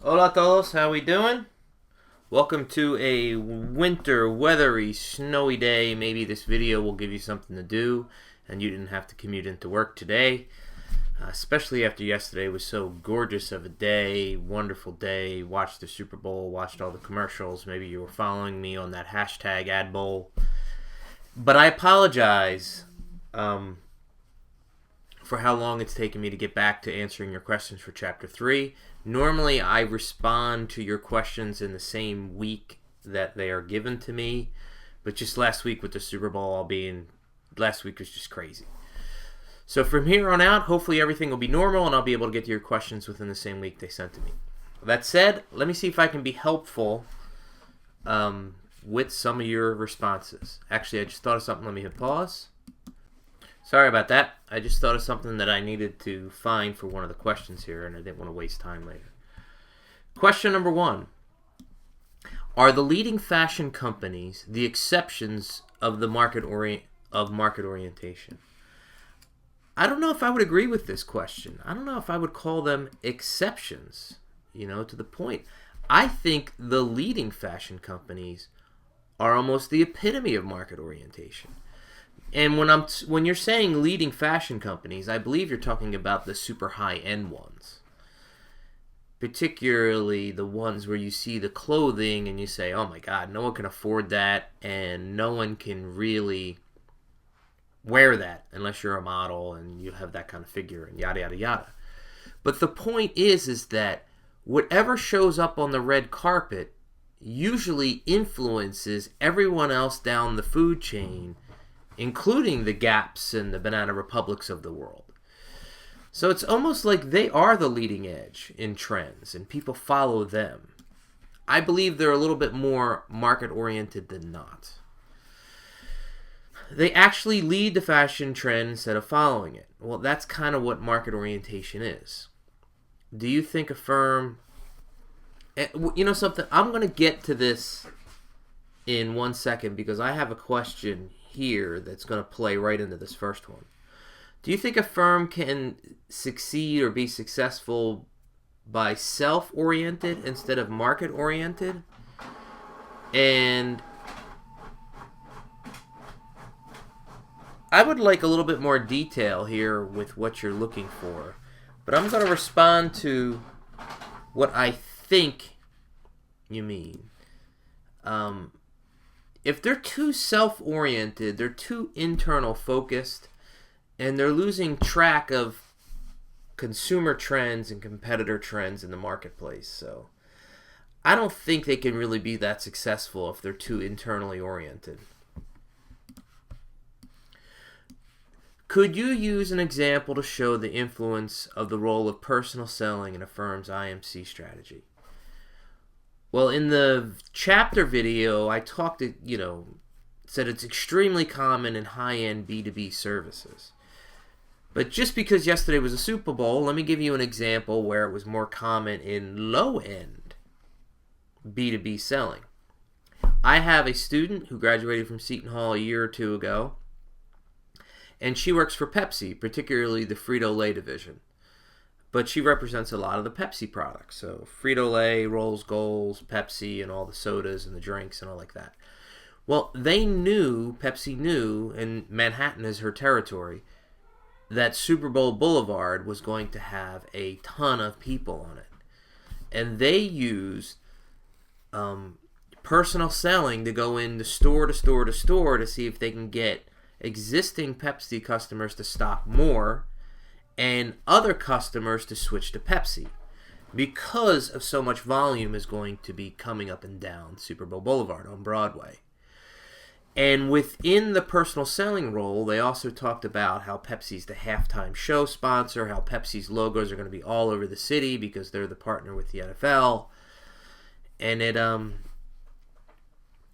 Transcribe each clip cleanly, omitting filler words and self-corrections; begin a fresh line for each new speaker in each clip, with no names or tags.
Hola todos, how we doing? Welcome to a winter, weathery, snowy day. Maybe this video will give you something to do and you didn't have to commute into work today. Especially after yesterday was so gorgeous of a day, wonderful day. Watched the Super Bowl, watched all the commercials. Maybe you were following me on that hashtag ad bowl. But I apologize for how long it's taken me to get back to answering your questions for Chapter 3. Normally, I respond to your questions in the same week that they are given to me, but just last week with the Super Bowl last week was just crazy. So from here on out, hopefully everything will be normal and I'll be able to get to your questions within the same week they sent to me. That said, let me see if I can be helpful with some of your responses. Actually, I just thought of something. Let me hit pause. Sorry about that. I just thought of something that I needed to find for one of the questions here, and I didn't want to waste time later. Question number 1. Are the leading fashion companies the exceptions of the market orientation? I don't know if I would agree with this question. I don't know if I would call them exceptions, to the point. I think the leading fashion companies are almost the epitome of market orientation. And when you're saying leading fashion companies, I believe you're talking about the super high-end ones. Particularly the ones where you see the clothing and you say, oh my God, no one can afford that and no one can really wear that unless you're a model and you have that kind of figure and yada, yada, yada. But the point is that whatever shows up on the red carpet usually influences everyone else down the food chain, including the Gaps and the Banana Republics of the world. So it's almost like they are the leading edge in trends, and people follow them. I believe they're a little bit more market-oriented than not. They actually lead the fashion trend instead of following it. Well, that's kind of what market orientation is. Do you think a firm... something? I'm going to get to this in 1 second because I have a question here that's going to play right into this first one. Do you think a firm can succeed or be successful by self-oriented instead of market-oriented? And I would like a little bit more detail here with what you're looking for. But I'm going to respond to what I think you mean. If they're too self-oriented, they're too internal focused, and they're losing track of consumer trends and competitor trends in the marketplace. So I don't think they can really be that successful if they're too internally oriented. Could you use an example to show the influence of the role of personal selling in a firm's IMC strategy? Well, in the chapter video, I said it's extremely common in high-end B2B services. But just because yesterday was a Super Bowl, let me give you an example where it was more common in low-end B2B selling. I have a student who graduated from Seton Hall a year or two ago, and she works for Pepsi, particularly the Frito-Lay division. But she represents a lot of the Pepsi products. So Frito-Lay, Rolls Goals, Pepsi, and all the sodas and the drinks and all like that. Well, Pepsi knew, and Manhattan is her territory, that Super Bowl Boulevard was going to have a ton of people on it. And they used personal selling to go into store to store to store to see if they can get existing Pepsi customers to stock more and other customers to switch to Pepsi because of so much volume is going to be coming up and down Super Bowl Boulevard on Broadway. And within the personal selling role, they also talked about how Pepsi's the halftime show sponsor, how Pepsi's logos are going to be all over the city because they're the partner with the NFL. And and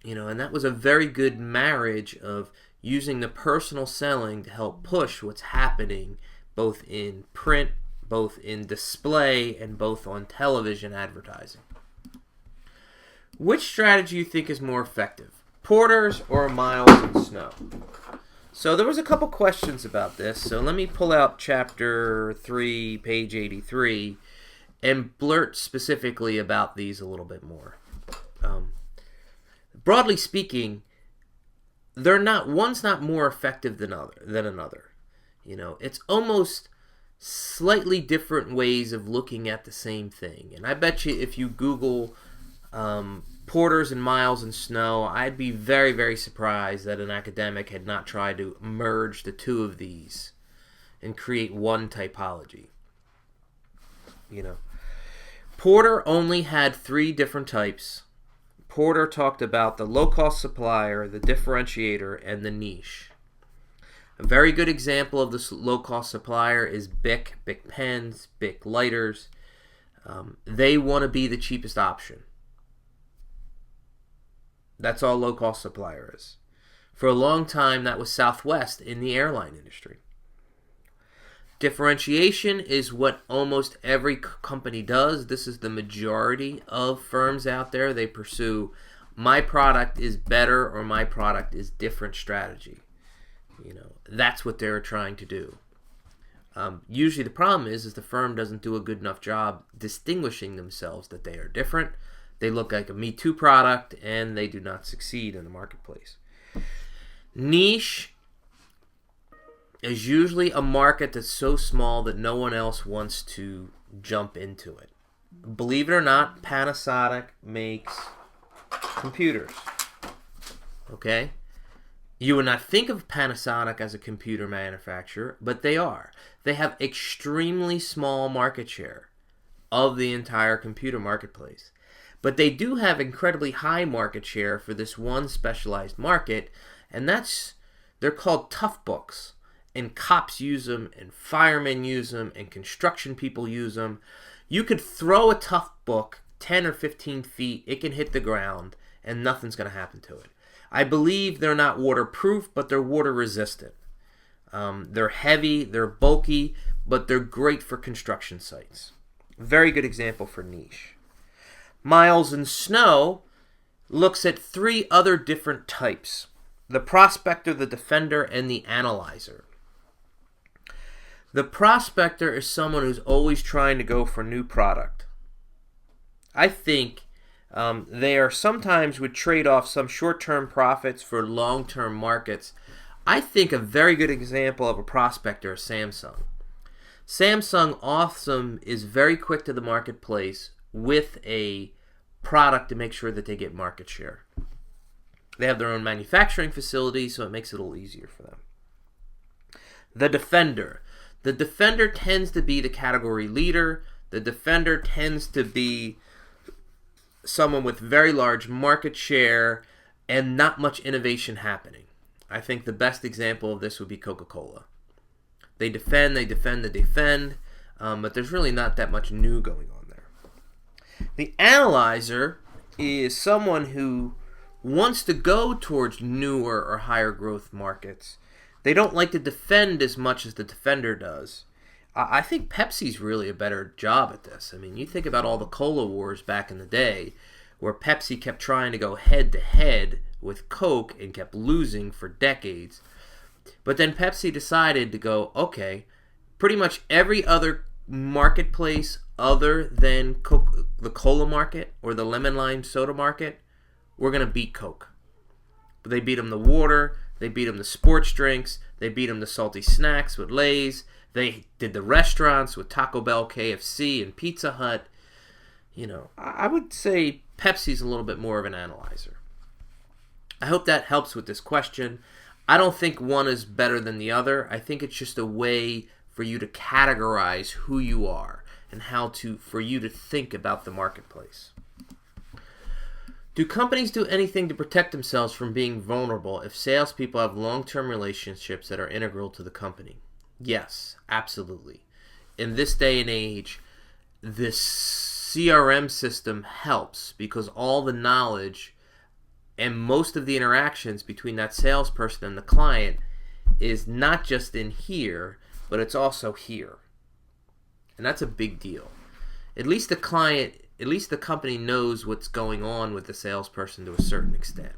that was a very good marriage of using the personal selling to help push what's happening both in print, both in display, and both on television advertising. Which strategy do you think is more effective? Porters or miles in snow? So there was a couple questions about this. So let me pull out chapter 3, page 83, and blurt specifically about these a little bit more. Broadly speaking, one's not more effective than another. It's almost slightly different ways of looking at the same thing. And I bet you if you Google porters and miles and snow, I'd be very, very surprised that an academic had not tried to merge the two of these and create one typology. Porter only had 3 different types. Porter talked about the low-cost supplier, the differentiator, and the niche. A very good example of this low-cost supplier is Bic pens, Bic lighters. They want to be the cheapest option. That's all low-cost supplier is. For a long time, that was Southwest in the airline industry. Differentiation is what almost every company does. This is the majority of firms out there. They pursue my product is better or my product is different strategy. That's what they're trying to do. Usually the problem is the firm doesn't do a good enough job distinguishing themselves that they are different. They look like a Me Too product and they do not succeed in the marketplace. Niche is usually a market that's so small that no one else wants to jump into it. Believe it or not, Panasonic makes computers. Okay? You would not think of Panasonic as a computer manufacturer, but they are. They have extremely small market share of the entire computer marketplace. But they do have incredibly high market share for this one specialized market, and they're called tough books. And cops use them, and firemen use them, and construction people use them. You could throw a tough book 10 or 15 feet, it can hit the ground, and nothing's going to happen to it. I believe they're not waterproof, but they're water resistant. They're heavy, they're bulky, but they're great for construction sites. Very good example for niche. Miles and Snow looks at 3 other different types: the prospector, the defender, and the analyzer. The prospector is someone who's always trying to go for new product. I think they are sometimes would trade off some short-term profits for long-term markets. I think a very good example of a prospector is Samsung. Samsung awesome is very quick to the marketplace with a product to make sure that they get market share. They have their own manufacturing facility, so it makes it a little easier for them. The defender. The defender tends to be the category leader. The defender tends to be someone with very large market share and not much innovation happening. I think the best example of this would be Coca-Cola. They defend, but there's really not that much new going on there. The analyzer is someone who wants to go towards newer or higher growth markets. They don't like to defend as much as the defender does. I think Pepsi's really a better job at this. I mean, you think about all the cola wars back in the day where Pepsi kept trying to go head-to-head with Coke and kept losing for decades. But then Pepsi decided to go, okay, pretty much every other marketplace other than Coke, the cola market or the lemon lime soda market, we're going to beat Coke. But they beat them the water, they beat them the sports drinks, they beat them the salty snacks with Lay's, they did the restaurants with Taco Bell, KFC, and Pizza Hut. I would say Pepsi's a little bit more of an analyzer. I hope that helps with this question. I don't think one is better than the other. I think it's just a way for you to categorize who you are and for you to think about the marketplace. Do companies do anything to protect themselves from being vulnerable if salespeople have long-term relationships that are integral to the company? Yes, absolutely. In this day and age, this CRM system helps because all the knowledge and most of the interactions between that salesperson and the client is not just in here, but it's also here. And that's a big deal. At least the company knows what's going on with the salesperson to a certain extent.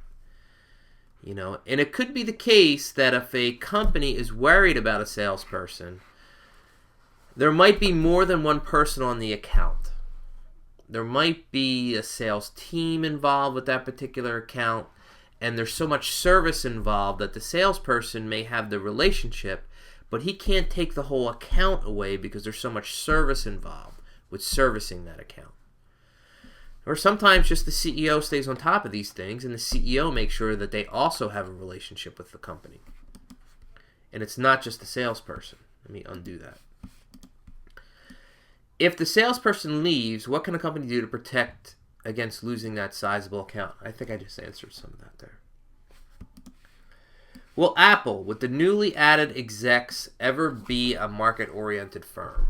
And it could be the case that if a company is worried about a salesperson, there might be more than one person on the account. There might be a sales team involved with that particular account, and there's so much service involved that the salesperson may have the relationship, but he can't take the whole account away because there's so much service involved with servicing that account. Or sometimes just the CEO stays on top of these things, and the CEO makes sure that they also have a relationship with the company. And it's not just the salesperson. Let me undo that. If the salesperson leaves, what can a company do to protect against losing that sizable account? I think I just answered some of that there. Will Apple, with the newly added execs, ever be a market-oriented firm?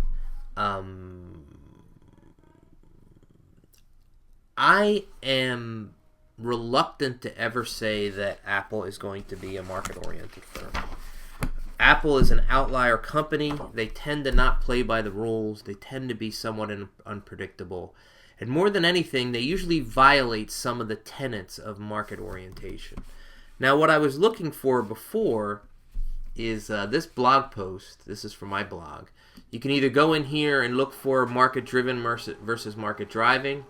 I am reluctant to ever say that Apple is going to be a market-oriented firm. Apple is an outlier company. They tend to not play by the rules. They tend to be somewhat unpredictable. And more than anything, they usually violate some of the tenets of market orientation. Now, what I was looking for before is this blog post. This is from my blog. You can either go in here and look for market-driven versus market-driving,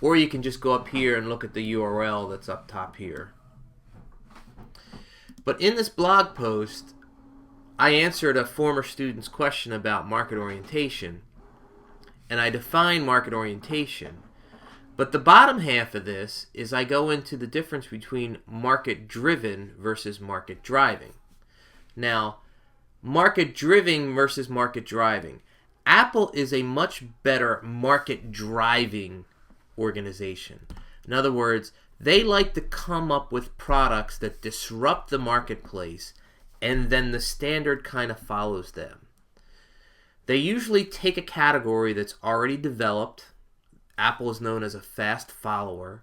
or you can just go up here and look at the URL that's up top here. But in this blog post, I answered a former student's question about market orientation, and I define market orientation. But the bottom half of this is I go into the difference between market-driven versus market-driving. Now, market-driven versus market-driving. Apple is a much better market-driving organization. In other words, they like to come up with products that disrupt the marketplace, and then the standard kind of follows them. They usually take a category that's already developed. Apple is known as a fast follower.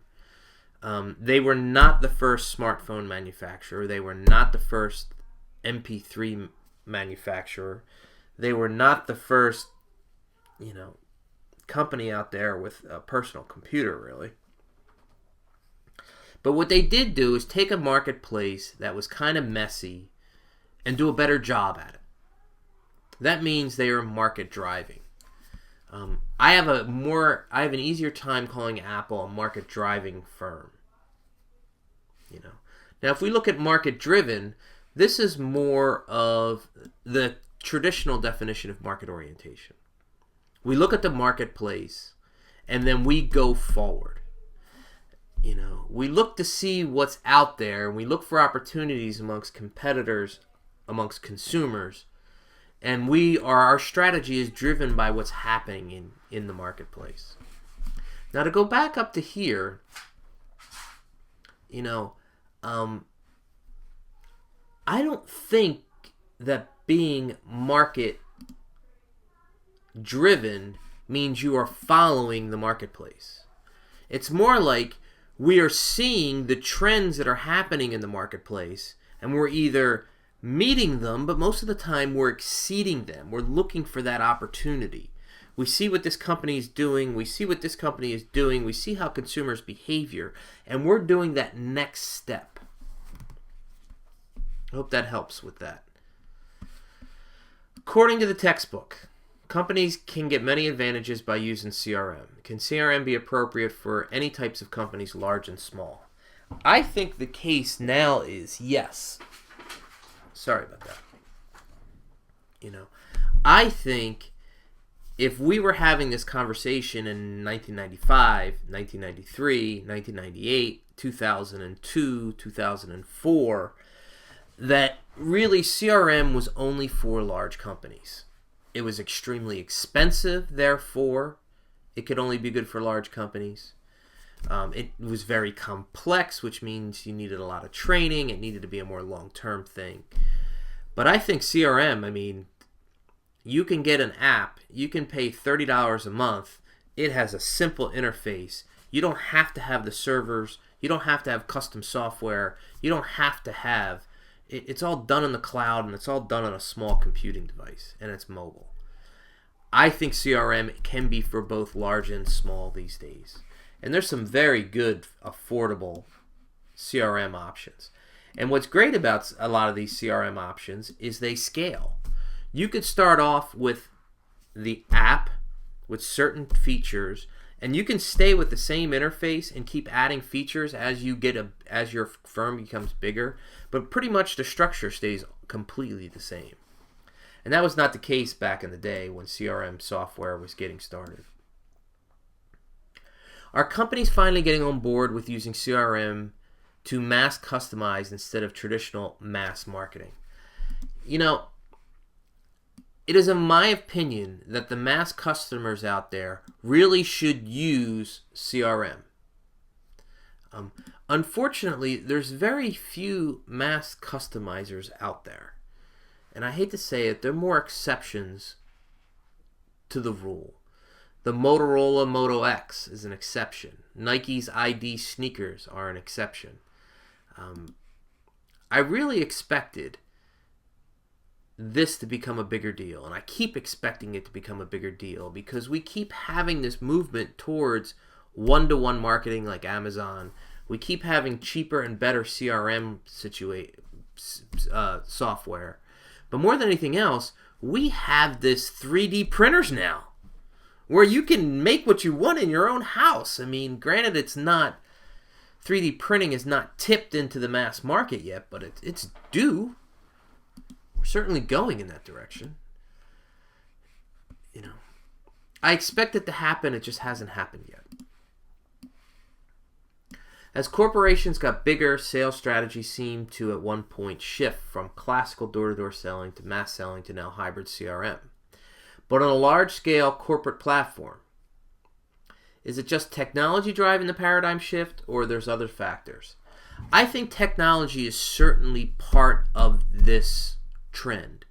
They were not the first smartphone manufacturer. They were not the first MP3 manufacturer. They were not the first, company out there with a personal computer, really. But what they did do is take a marketplace that was kind of messy and do a better job at it. That means they are market driving. I have an easier time calling Apple a market driving firm. Now, if we look at market driven, this is more of the traditional definition of market orientation. We look at the marketplace and then we go forward. We look to see what's out there, and we look for opportunities amongst competitors, amongst consumers, and our strategy is driven by what's happening in the marketplace. Now, to go back up to here, I don't think that being market driven means you are following the marketplace. It's more like we are seeing the trends that are happening in the marketplace, and we're either meeting them, but most of the time we're exceeding them. We're looking for that opportunity. We see what this company is doing. We see what this company is doing. We see how consumers behavior, and we're doing that next step. I hope that helps with that. According to the textbook, companies can get many advantages by using CRM. Can CRM be appropriate for any types of companies, large and small? I think the case now is yes. Sorry about that. I think if we were having this conversation in 1995, 1993, 1998, 2002, 2004, that really CRM was only for large companies. It was extremely expensive, therefore, it could only be good for large companies. It was very complex, which means you needed a lot of training. It needed to be a more long-term thing. But I think CRM, you can get an app. You can pay $30 a month. It has a simple interface. You don't have to have the servers. You don't have to have custom software. You don't have to have... It's all done in the cloud, and it's all done on a small computing device, and it's mobile. I think CRM can be for both large and small these days. And there's some very good, affordable CRM options. And what's great about a lot of these CRM options is they scale. You could start off with the app with certain features, and you can stay with the same interface and keep adding features as your firm becomes bigger, but pretty much the structure stays completely the same. And that was not the case back in the day when CRM software was getting started. Are companies finally getting on board with using CRM to mass customize instead of traditional mass marketing? You know, it is in my opinion that the mass customers out there really should use CRM. Unfortunately, there's very few mass customizers out there. And I hate to say it, they're more exceptions to the rule. The Motorola Moto X is an exception. Nike's ID sneakers are an exception. I really expected this to become a bigger deal, and I keep expecting it to become a bigger deal because we keep having this movement towards one-to-one marketing like Amazon. We keep having cheaper and better CRM software. But more than anything else, we have this 3D printers now where you can make what you want in your own house. I mean, granted, 3D printing is not tipped into the mass market yet, but it's due. We're certainly going in that direction. You know, I expect it to happen, it just hasn't happened yet. As corporations got bigger, sales strategies seemed to at one point shift from classical door-to-door selling to mass selling to now hybrid CRM. But on a large-scale corporate platform, is it just technology driving the paradigm shift, or there's other factors? I think technology is certainly part of this trend.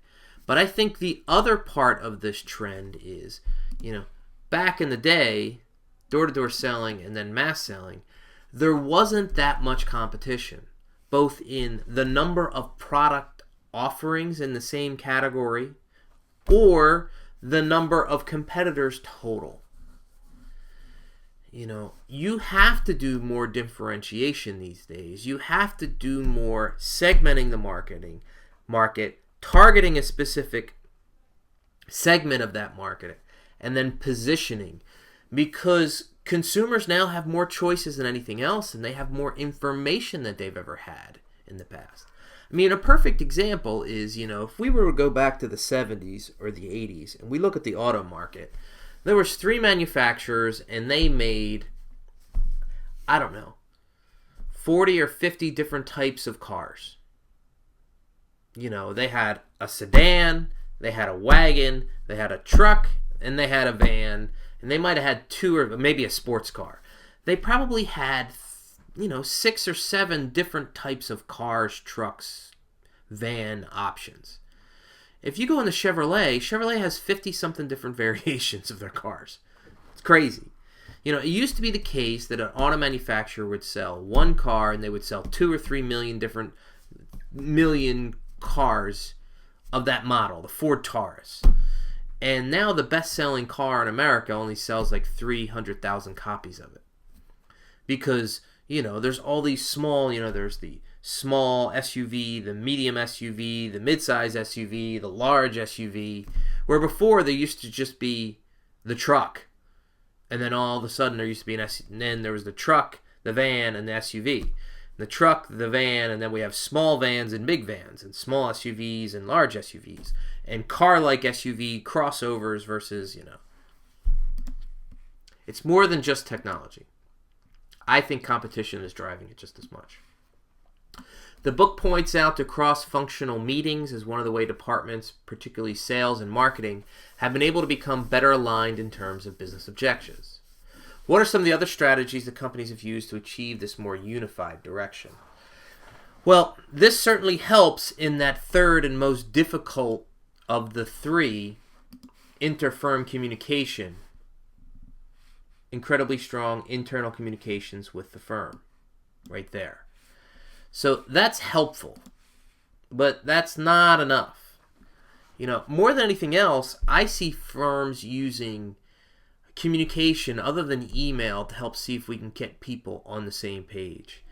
But I think the other part of this trend is, back in the day, door-to-door selling and then mass selling, there wasn't that much competition, both in the number of product offerings in the same category or the number of competitors total. You have to do more differentiation these days. You have to do more segmenting the market, targeting a specific segment of that market, and then positioning, because consumers now have more choices than anything else, and they have more information than they've ever had in the past. I mean, a perfect example is, if we were to go back to the 70s or the 80s, and we look at the auto market, there was 3 manufacturers, and they made, 40 or 50 different types of cars. They had a sedan, they had a wagon, they had a truck, and they had a van, and they might have had 2 or maybe a sports car. They probably had, 6 or 7 different types of cars, trucks, van options. If you go into Chevrolet has 50-something different variations of their cars. It's crazy. It used to be the case that an auto manufacturer would sell one car and they would sell 2 or 3 million different cars of that model, the Ford Taurus. And now the best-selling car in America only sells like 300,000 copies of it. Because, there's all these small, there's the small SUV, the medium SUV, the mid-size SUV, the large SUV, where before there used to just be the truck. And then all of a sudden there used to be and then there was the truck, the van, and the SUV. The truck, the van, and then we have small vans and big vans, and small SUVs and large SUVs, and car-like SUV crossovers versus, It's more than just technology. I think competition is driving it just as much. The book points out that cross-functional meetings is one of the ways departments, particularly sales and marketing, have been able to become better aligned in terms of business objectives. What are some of the other strategies that companies have used to achieve this more unified direction? Well, this certainly helps in that third and most difficult of the 3, inter-firm communication. Incredibly strong internal communications with the firm, right there. So that's helpful, but that's not enough. More than anything else, I see firms using communication other than email to help see if we can get people on the same page.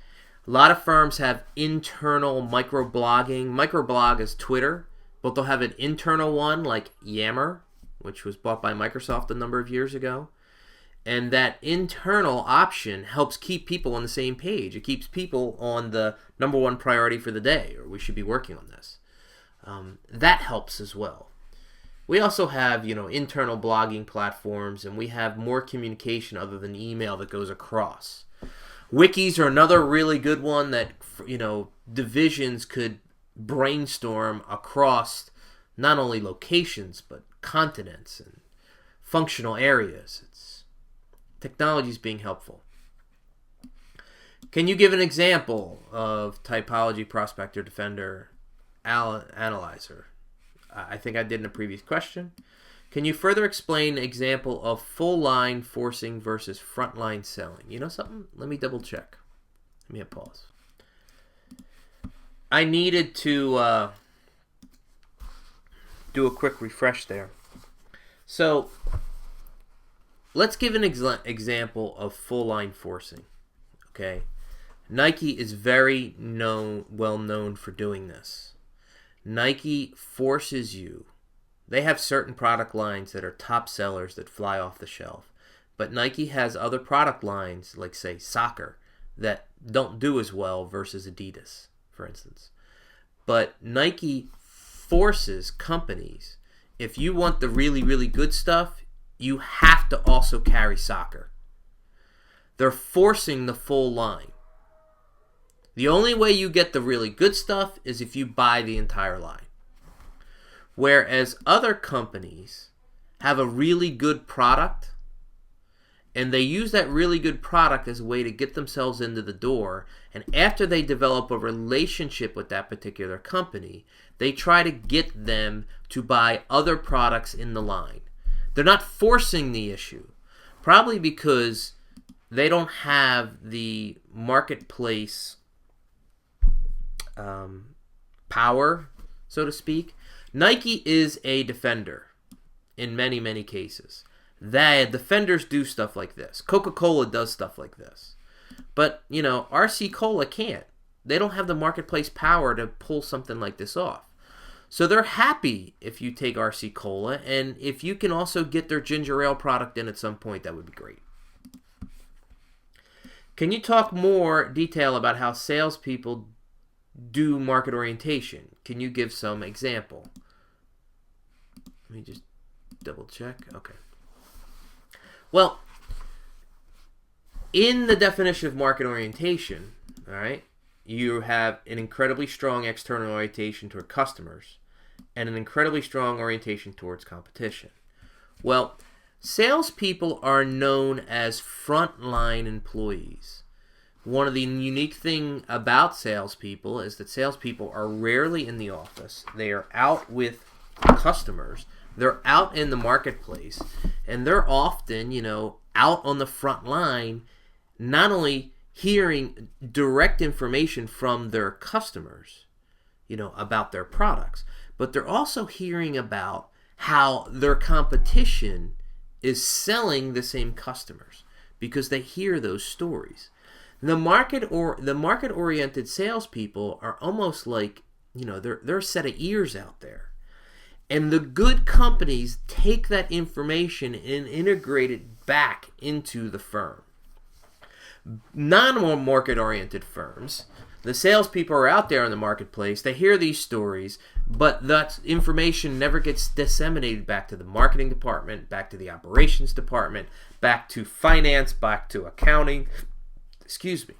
A lot of firms have internal microblogging. Microblog is Twitter, but they'll have an internal one like Yammer, which was bought by Microsoft a number of years ago. And that internal option helps keep people on the same page. It keeps people on the number one priority for the day, or we should be working on this. That helps as well. We also have, internal blogging platforms, and we have more communication other than email that goes across. Wikis are another really good one that, divisions could brainstorm across not only locations, but continents and functional areas. Technology is being helpful. Can you give an example of typology, prospector, defender, analyzer? I think I did in a previous question. Can you further explain an example of full line forcing versus front line selling? You know something? Let me double check. Let me hit pause. I needed to do a quick refresh there. So let's give an example of full line forcing. Okay, Nike is very well known for doing this. Nike forces you. They have certain product lines that are top sellers that fly off the shelf. But Nike has other product lines, like, say, soccer, that don't do as well versus Adidas, for instance. But Nike forces companies, if you want the really, really good stuff, you have to also carry soccer. They're forcing the full line. The only way you get the really good stuff is if you buy the entire line. Whereas other companies have a really good product, and they use that really good product as a way to get themselves into the door, and after they develop a relationship with that particular company, they try to get them to buy other products in the line. They're not forcing the issue, probably because they don't have the marketplace power, so to speak. Nike is a defender in many, many cases. Defenders do stuff like this. Coca-Cola does stuff like this. But, RC Cola can't. They don't have the marketplace power to pull something like this off. So they're happy if you take RC Cola, and if you can also get their ginger ale product in at some point, that would be great. Can you talk more detail about how salespeople do market orientation? Can you give some example? Let me just double check. Okay. Well, in the definition of market orientation, all right, you have an incredibly strong external orientation toward customers and an incredibly strong orientation towards competition. Well, salespeople are known as frontline employees. One of the unique things about salespeople is that salespeople are rarely in the office. They are out with customers. They're out in the marketplace, and they're often, out on the front line, not only hearing direct information from their customers, about their products, but they're also hearing about how their competition is selling the same customers because they hear those stories. The market-oriented salespeople are almost like, they're a set of ears out there. And the good companies take that information and integrate it back into the firm. Non-market-oriented firms, the salespeople are out there in the marketplace, they hear these stories, but that information never gets disseminated back to the marketing department, back to the operations department, back to finance, back to accounting. Excuse me.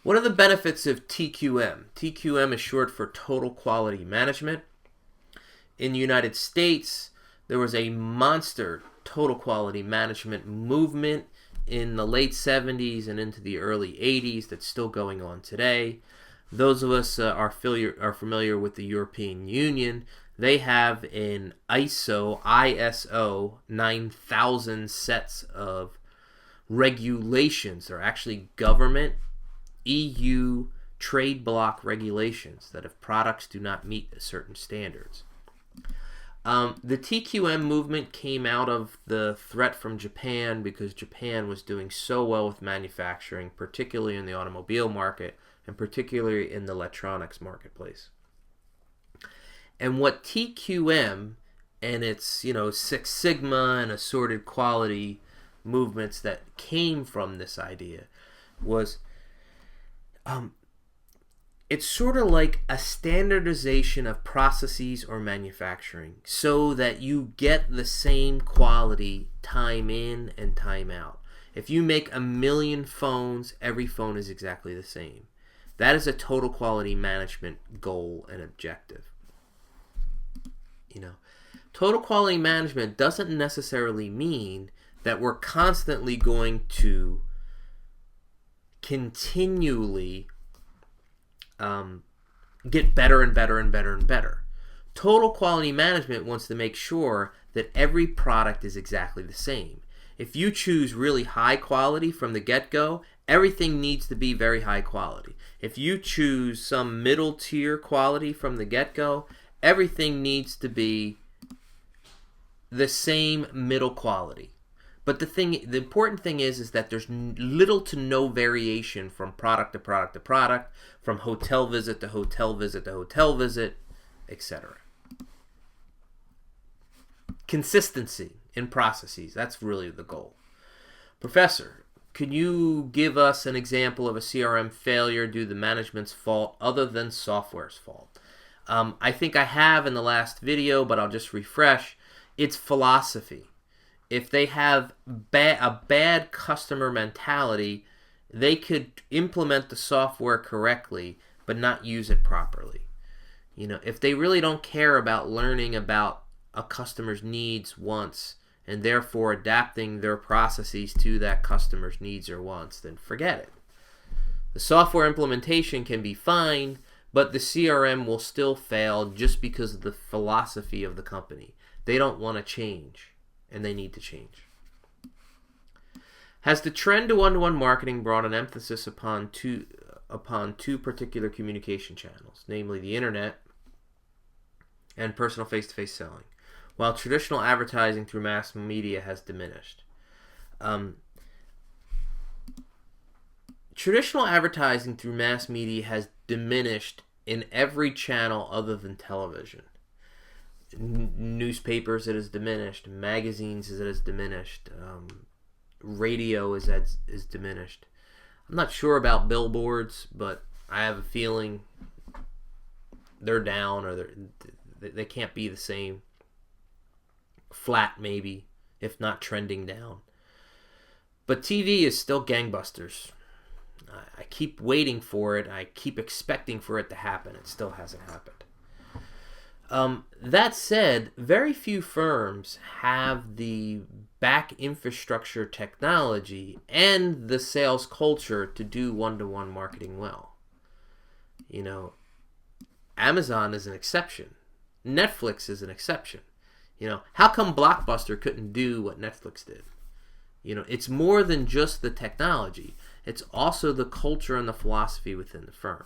What are the benefits of TQM? TQM is short for Total Quality Management. In the United States, there was a monster total quality management movement in the late 70s and into the early 80s that's still going on today. Those of us are familiar with the European Union. They have an ISO 9000 sets of regulations. They're actually government EU trade block regulations that if products do not meet certain standards. The TQM movement came out of the threat from Japan because Japan was doing so well with manufacturing, particularly in the automobile market and particularly in the electronics marketplace. And what TQM and its, Six Sigma and assorted quality movements that came from this idea was, it's sort of like a standardization of processes or manufacturing so that you get the same quality time in and time out. If you make 1 million phones, every phone is exactly the same. That is a total quality management goal and objective. Total quality management doesn't necessarily mean that we're constantly going to continually get better and better and better and better. Total quality management wants to make sure that every product is exactly the same. If you choose really high quality from the get-go, everything needs to be very high quality. If you choose some middle tier quality from the get-go, everything needs to be the same middle quality. But the important thing is that there's little to no variation from product to product to product, from hotel visit to hotel visit to hotel visit, etc. Consistency in processes, that's really the goal. Professor, could you give us an example of a CRM failure due to the management's fault other than software's fault? I think I have in the last video, but I'll just refresh. It's philosophy. If they have a bad customer mentality, they could implement the software correctly, but not use it properly. If they really don't care about learning about a customer's needs, wants, and therefore adapting their processes to that customer's needs or wants, then forget it. The software implementation can be fine, but the CRM will still fail just because of the philosophy of the company. They don't want to change, and they need to change. Has the trend to one-to-one marketing brought an emphasis upon two particular communication channels, namely the internet and personal face-to-face selling, while traditional advertising through mass media has diminished? Traditional advertising through mass media has diminished in every channel other than television. Newspapers, it has diminished. Magazines, it has diminished. Radio is diminished. I'm not sure about billboards, but I have a feeling they're down, or they can't be the same. Flat, maybe, if not trending down. But TV is still gangbusters. I keep waiting for it. I keep expecting for it to happen. It still hasn't happened. That said, very few firms have the back infrastructure technology and the sales culture to do one-to-one marketing well. Amazon is an exception. Netflix is an exception. How come Blockbuster couldn't do what Netflix did? It's more than just the technology. It's also the culture and the philosophy within the firm.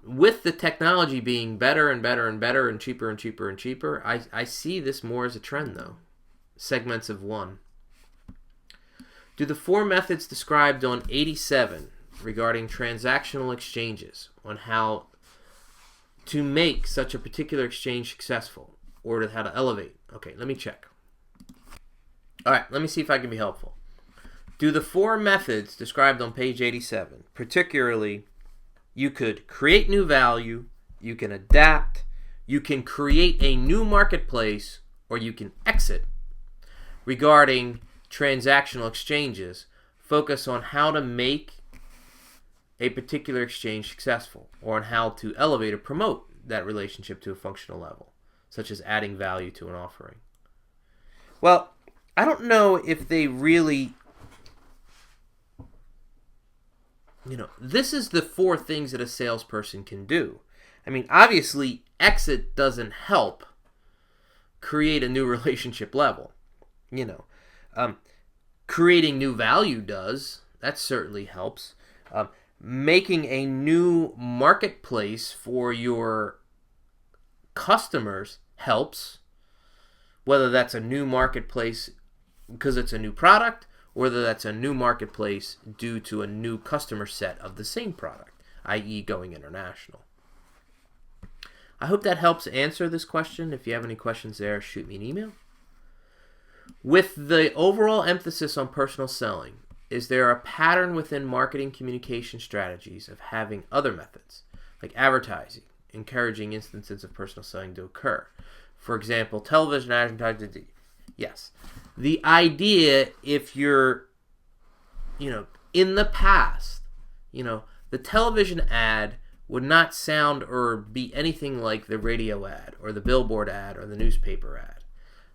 With the technology being better and better and better and cheaper and cheaper and cheaper, I see this more as a trend, though. Segments of one. Do the 4 methods described on 87 regarding transactional exchanges on how to make such a particular exchange successful, or how to elevate? Okay, let me check. All right, let me see if I can be helpful. Do the 4 methods described on page 87, particularly, you could create new value, you can adapt, you can create a new marketplace, or you can exit, regarding transactional exchanges, focus on how to make a particular exchange successful, or on how to elevate or promote that relationship to a functional level, such as adding value to an offering. Well, I don't know if they really... this is the 4 things that a salesperson can do. I mean, obviously, exit doesn't help create a new relationship level. Creating new value does. That certainly helps. Making a new marketplace for your customers helps. Whether that's a new marketplace because it's a new product, or whether that's a new marketplace due to a new customer set of the same product, i.e. going international. I hope that helps answer this question. If you have any questions there, shoot me an email. With the overall emphasis on personal selling, is there a pattern within marketing communication strategies of having other methods, like advertising, encouraging instances of personal selling to occur? For example, television advertising. Yes. The idea, if you're, in the past, the television ad would not sound or be anything like the radio ad or the billboard ad or the newspaper ad.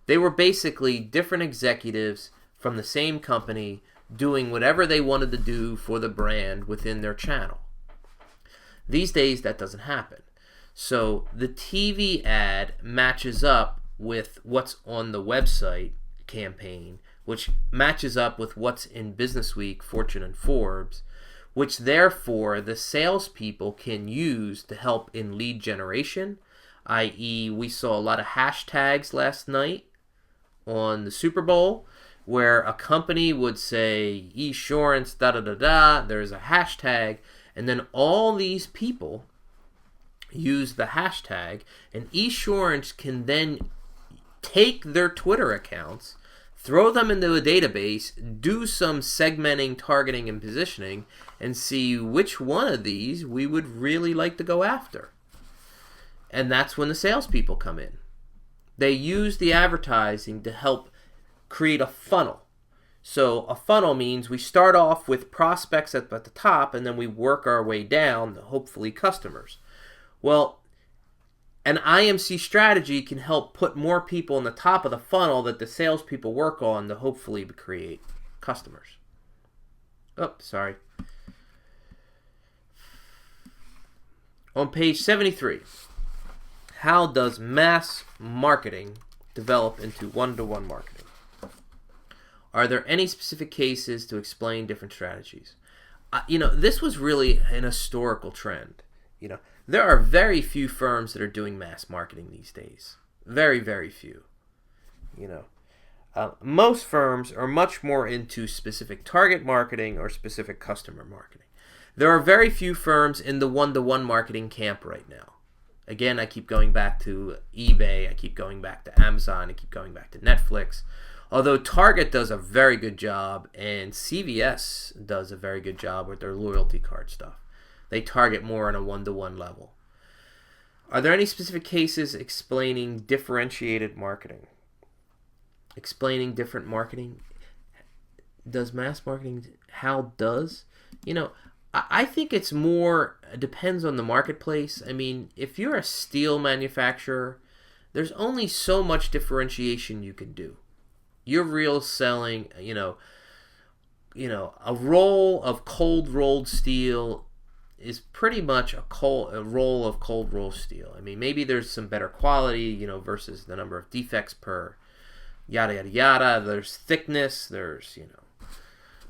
They were basically different executives from the same company doing whatever they wanted to do for the brand within their channel. These days, that doesn't happen. So the TV ad matches up with what's on the website campaign, which matches up with what's in Businessweek, Fortune, and Forbes, which therefore the salespeople can use to help in lead generation, i.e. we saw a lot of hashtags last night on the Super Bowl, where a company would say Esurance, da-da-da-da, there's a hashtag, and then all these people use the hashtag, and Esurance can then take their Twitter accounts, throw them into a database, do some segmenting, targeting, and positioning, and see which one of these we would really like to go after. And that's when the salespeople come in. They use the advertising to help create a funnel. So a funnel means we start off with prospects at the top, and then we work our way down to hopefully customers. Well, an IMC strategy can help put more people in the top of the funnel that the salespeople work on to hopefully create customers. Oh, sorry. On page 73, how does mass marketing develop into one-to-one marketing? Are there any specific cases to explain different strategies? This was really an historical trend. There are very few firms that are doing mass marketing these days. Very, very few. Most firms are much more into specific target marketing or specific customer marketing. There are very few firms in the one-to-one marketing camp right now. Again, I keep going back to eBay, I keep going back to Amazon, I keep going back to Netflix. Although Target does a very good job and CVS does a very good job with their loyalty card stuff. They target more on a one-to-one level. Are there any specific cases explaining differentiated marketing? Explaining different marketing? Does mass marketing, how does? I think it's more, depends on the marketplace. I mean, if you're a steel manufacturer, there's only so much differentiation you can do. You're real selling, a roll of cold rolled steel is pretty much a roll of cold rolled steel. I mean, maybe there's some better quality, versus the number of defects per yada, yada, yada. There's thickness, there's,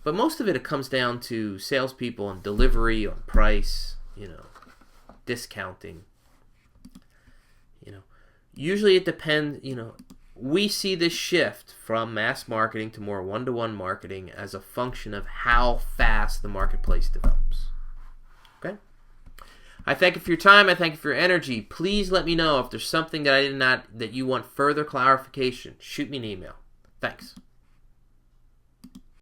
But most of it comes down to salespeople and delivery on price, discounting. Usually it depends, we see this shift from mass marketing to more one-to-one marketing as a function of how fast the marketplace develops. Okay? I thank you for your time. I thank you for your energy. Please let me know if there's something that I did not, that you want further clarification. Shoot me an email. Thanks.